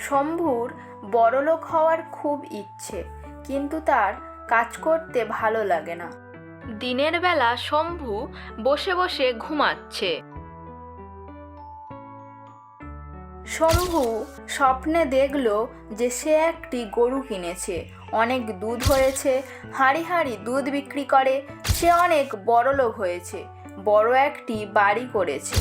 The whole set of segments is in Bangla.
শম্ভুর বড়লোক হওয়ার খুব ইচ্ছে, কিন্তু তার কাজ করতে ভালো লাগে না। দিনের বেলা শম্ভু বসে বসে ঘুমাচ্ছে। শম্ভু স্বপ্নে দেখল যে সে একটি গরু কিনেছে, অনেক দুধ হয়েছে, হাঁড়ি হাঁড়ি দুধ বিক্রি করে সে অনেক বড়লোক হয়েছে, বড় একটি বাড়ি করেছে।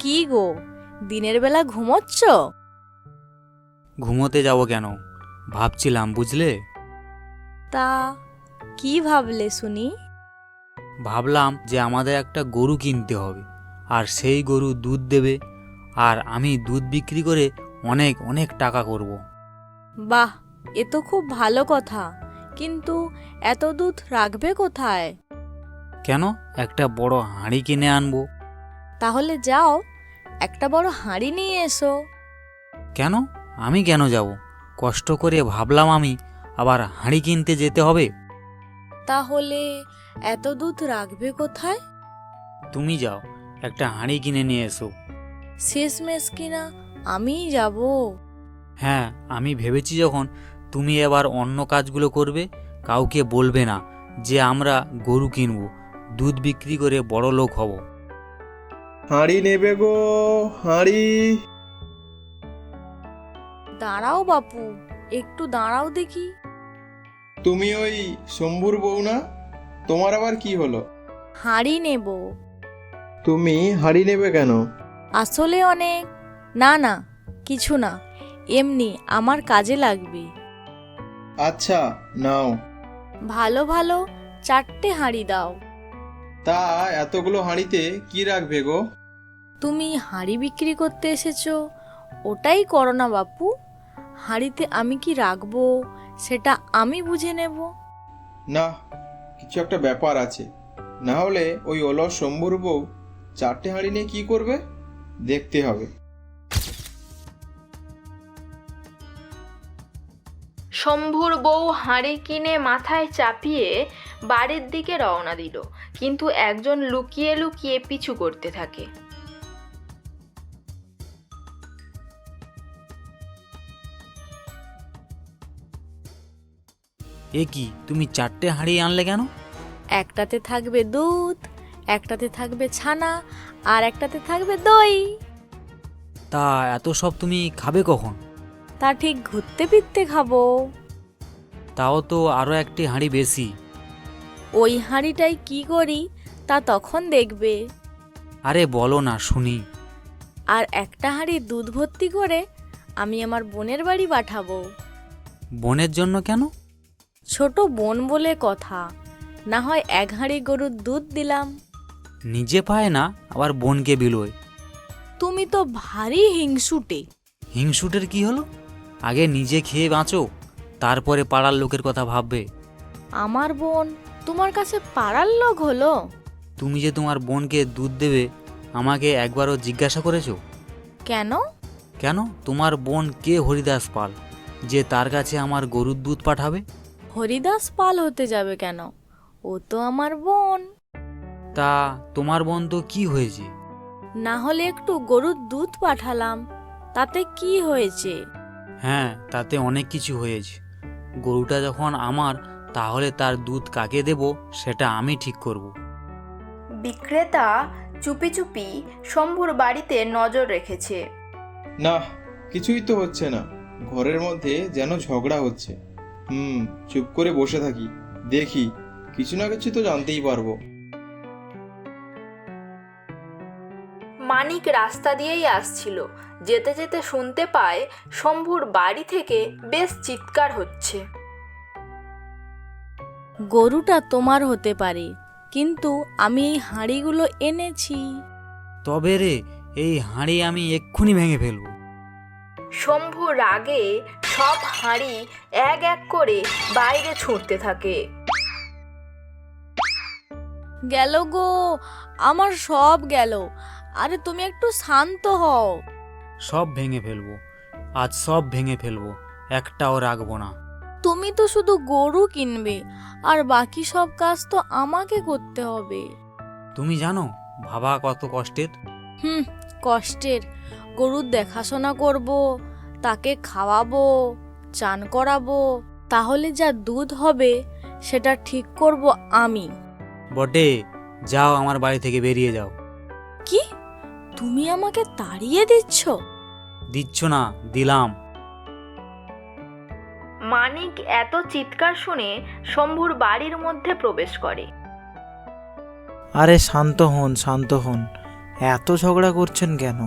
কি গো, দিনের বেলা ঘুমোচ্ছ? ঘুমোতে যাব কেন, ভাবছিলাম বুঝলে। তা কি ভাবলে শুনি? ভাবলাম যে আমাদের একটা গরু কিনতে হবে, আর সেই গরু দুধ দেবে, আর আমি দুধ বিক্রি করে অনেক অনেক টাকা করব। বাহ, এ তো খুব ভালো কথা, কিন্তু এত দুধ রাখবে কোথায়? কেন, একটা বড় হাঁড়ি কিনে আনবো। তাহলে যাও, একটা বড় হাঁড়ি নিয়ে এসো। কেন, আমি কেন যাব? কষ্ট করে ভাবলাম আমি আবার হাঁড়ি কিনতে যেতে হবে। তাহলে এত দুধ রাখবে কোথায়? তুমি যাও, একটা হাঁড়ি কিনে নিয়ে এসো। শেষমেশ কিনা আমিই যাব? হ্যাঁ, আমি ভেবেছি যখন তুমি এবার অন্য কাজগুলো করবে, কাউকে বলবে না যে আমরা গরু কিনবো, দুধ বিক্রি করে বড় লোক হব। হাঁড়ি নেবে গো, হাঁড়ি। দাঁড়াও বাপু, একটু দাঁড়াও দেখি। তুমি ওই শম্ভুর বউ না? তোমার আবার কি হলো? হাঁড়ি নেব। তুমি হাঁড়ি নেবে কেন? আসলে অনেক, না না, কিছু না, এমনি আমার কাজে লাগবে। আচ্ছা, নাও। ভালো ভালো 4টে হাঁড়ি দাও। তা এতগুলো হাঁড়িতে কি রাখবে গো? তুমি হাঁড়ি বিক্রি করতে এসেছো, ওটাই করো না বাপু। হাঁড়িতে আমি কি রাখবো সেটা আমি বুঝে নেব। না, কিছু একটা ব্যাপার আছে। না হলে ওই অলস শম্ভুর বউ 4টে হাঁড়ি নিয়ে কি করবে? দেখতে হবে। শম্ভুর বউ হাঁড়ি কিনে মাথায় চাপিয়ে বাড়ির দিকে রওনা দিল, কিন্তু একজন লুকিয়ে লুকিয়ে পিছু করতে থাকে। এ কি, তুমি 4টে হাঁড়ি আনলে কেন? একটাতে থাকবে দুধ, একটাতে থাকবে ছানা, আর একটাতে থাকবে দই। তা এত সব তুমি খাবে কখন? তা ঠিক ঘুরতে ফিরতে খাবো। তাও তো আরও একটি হাঁড়ি বেশি। ওই হাঁড়িটাই কি করি তা তখন দেখবে। আরে বলো না শুনি। আর একটা হাঁড়ি দুধ ভর্তি করে আমি আমার বোনের বাড়ি পাঠাবো। বোনের জন্য কেন? ছোট বোন বলে কথা, না হয় 1 হাঁড়ি গরুর দুধ দিলাম। নিজে পায় না, আবার বোনকে বিলোয়। তুমি তো ভারী হিংসুটে। হিংসুটের কি হলো? আগে নিজে খেয়ে বাঁচো, তারপরে পাড়ার লোকের কথা ভাববে। আমার বোন তোমার কাছে পাড়ার লোক হলো? তুমি যে তোমার বোনকে দুধ দেবে, আমাকে একবারও জিজ্ঞাসা করেছো? কেন? কেন, তোমার বোন কে হরিদাস পাল যে তার কাছে আমার গরুর দুধ পাঠাবে? হরিদাস পাল হতে যাবে কেন? ও তো আমার বোন। তা তোমার বোন তো কি হয়েছে? না হলে একটু গরুর দুধ পাঠালাম, তাতে কি হয়েছে? হ্যাঁ, তাতে অনেক কিছু হয়েছে। গরুটা যখন আমার, তাহলে তার দুধ কাকে দেব সেটা আমি ঠিক করব। বিক্রেতা চুপি চুপি শম্ভুর বাড়িতে নজর রেখেছে। না, কিছুই তো হচ্ছে না। ঘরের মধ্যে যেন ঝগড়া হচ্ছে। চুপ করে বসে থাকি, দেখি কিছু না কিছু তো জানতেই পারবো। মানিক রাস্তা দিয়েই আসছিল, যেতে যেতে শুনতে পায় শম্ভুর বাড়ি থেকে বেশ চিৎকার হচ্ছে। গরুটা তোমার হতে পারে, কিন্তু আমি এই হাঁড়িগুলো এনেছি। তবে রে, এই হাঁড়ি আমি এক্ষুনি ভেঙে ফেলবো। শম্ভু রাগে সব হাঁড়ি এক এক করে বাইরে ছুটতে থাকে। গেল গো, আমার সব গেল। আরে তুমি একটু শান্ত হও। সব ভেঙে ফেলবো, আজ সব ভেঙে ফেলবো, একটাও রাখবো না। তুমি তো শুধু গরু কিনবে, আর বাকি সব কাজ তো আমাকে করতে হবে। তুমি জানো, ভাবা কত কষ্টের। কষ্টের। গরুর দেখাশোনা করব, তাকে খাওয়াবো, চান করাবো, তাহলে যা দুধ হবে সেটা ঠিক করব আমি। বটে, যাও আমার বাড়ি থেকে বেরিয়ে যাও। কি, তুমি আমাকে তাড়িয়ে দিচ্ছ? দিচ্ছ না, দিলাম। মানিক এত চিৎকার শুনে শম্ভুর বাড়ির মধ্যে প্রবেশ করে। আরে শান্ত হন, শান্ত হন, এত ঝগড়া করছেন কেন?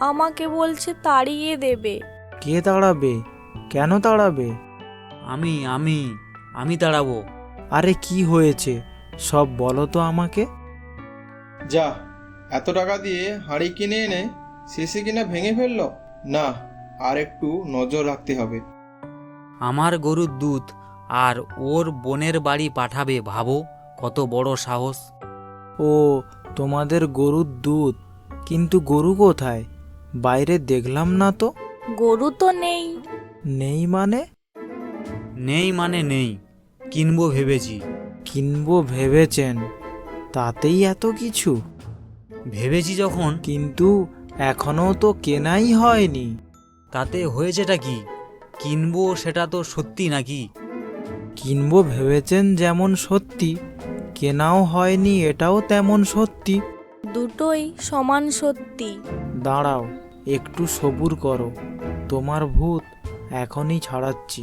আমাকে বলছে তাড়িয়ে দেবে। কে তাড়াবে? কেন তাড়াবে? আমি আমি আমি তাড়াবো। আরে কি হয়েছে সব বলো তো আমাকে। যা, এত টাকা দিয়ে হাঁড়ি কিনে এনে শেষে কিনা ভেঙে ফেললো। না, আর একটু নজর রাখতে হবে। আমার গরুর দুধ আর ওর বোনের বাড়ি পাঠাবে, ভাবো কত বড় সাহস। ও, তোমাদের গরুর দুধ, কিন্তু গরু কোথায়? বাইরে দেখলাম না তো। গরু তো নেই। নেই মানে? নেই মানে নেই, কিনবো ভেবেছি। কিনবো ভেবেছেন, তাতেই এত কিছু? ভেবেছি যখন, কিন্তু এখনো তো কেনাই হয়নি। তাতে হয়েছেটা কি? কিনবো সেটা তো সত্যি নাকি? কিনবো ভেবেছেন যেমন সত্যি, কেনাও হয়নি এটাও তেমন সত্যি। দুটোই সমান সত্যি। দাঁড়াও, একটু সবুর করো, তোমার ভূত এখনই ছাড়াচ্ছি।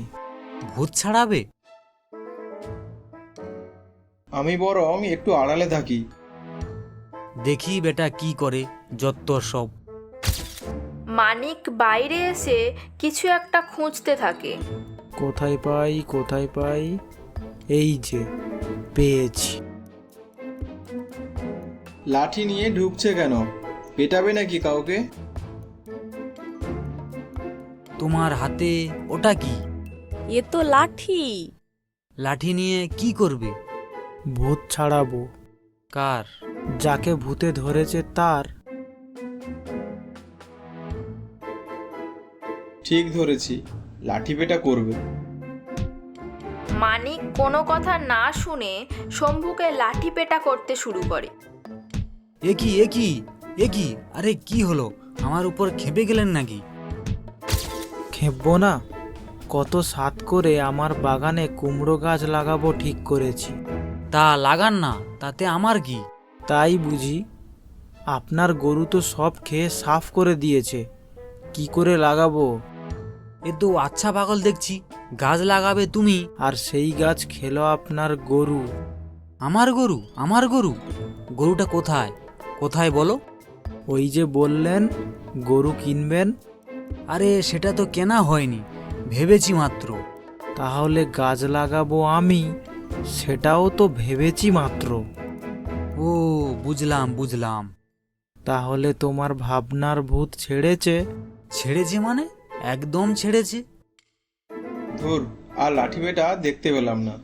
ভূত ছাড়াবে? আমি বরং একটু আড়ালে থাকি। দেখি বেটা কি করে, যত্তর সব। মানিক বাইরে এসে কিছু একটা খুঁজতে থাকে। কোথায় পাই, কোথায় পাই? এই যে পেয়েছি। লাঠি নিয়ে ঢুকছে কেন? পেটাবে নাকি কাউকে? তোমার হাতে ওটা কি? এ তো লাঠি। লাঠি নিয়ে কি করবে? ভূত ছাড়াবো। কার? যাকে ভূতে ধরেছে তার। ঠিক ধরেছি, লাঠি পেটা করবে। মানিক কোনো কথা না শুনে শম্ভুকে লাঠি পেটা করতে শুরু করে। একই একই একই, আরে কি হলো? আমার উপর খেপে গেলেন নাকি? খেপবো না? কত সাত করে আমার বাগানে কুমড়ো গাছ লাগাবো ঠিক করেছি। তা লাগান না, তাতে আমার কি? তাই বুঝি? আপনার গরু তো সব খেয়ে সাফ করে দিয়েছে, কি করে লাগাবো? এ তো আচ্ছা পাগল দেখছি, গাছ লাগাবে তুমি? আর সেই গাছ খেলো আপনার গরু। আমার গরু? আমার গরু? গরুটা কোথায়? কোথায় বলো? ওই যে বললেন গরু কিনবেন। আরে সেটা তো কেনা হয়নি, ভেবেছি মাত্র। তাহলে গাছ লাগাবো আমি, সেটাও তো ভেবেছি মাত্র। ও, বুঝলাম বুঝলাম। তাহলে তোমার ভাবনার ভূত ছেড়েছে? ছেড়েছে মানে? একদম ছেড়েছে। ধুর, আর লাঠি পেটা দেখতে পেলাম না।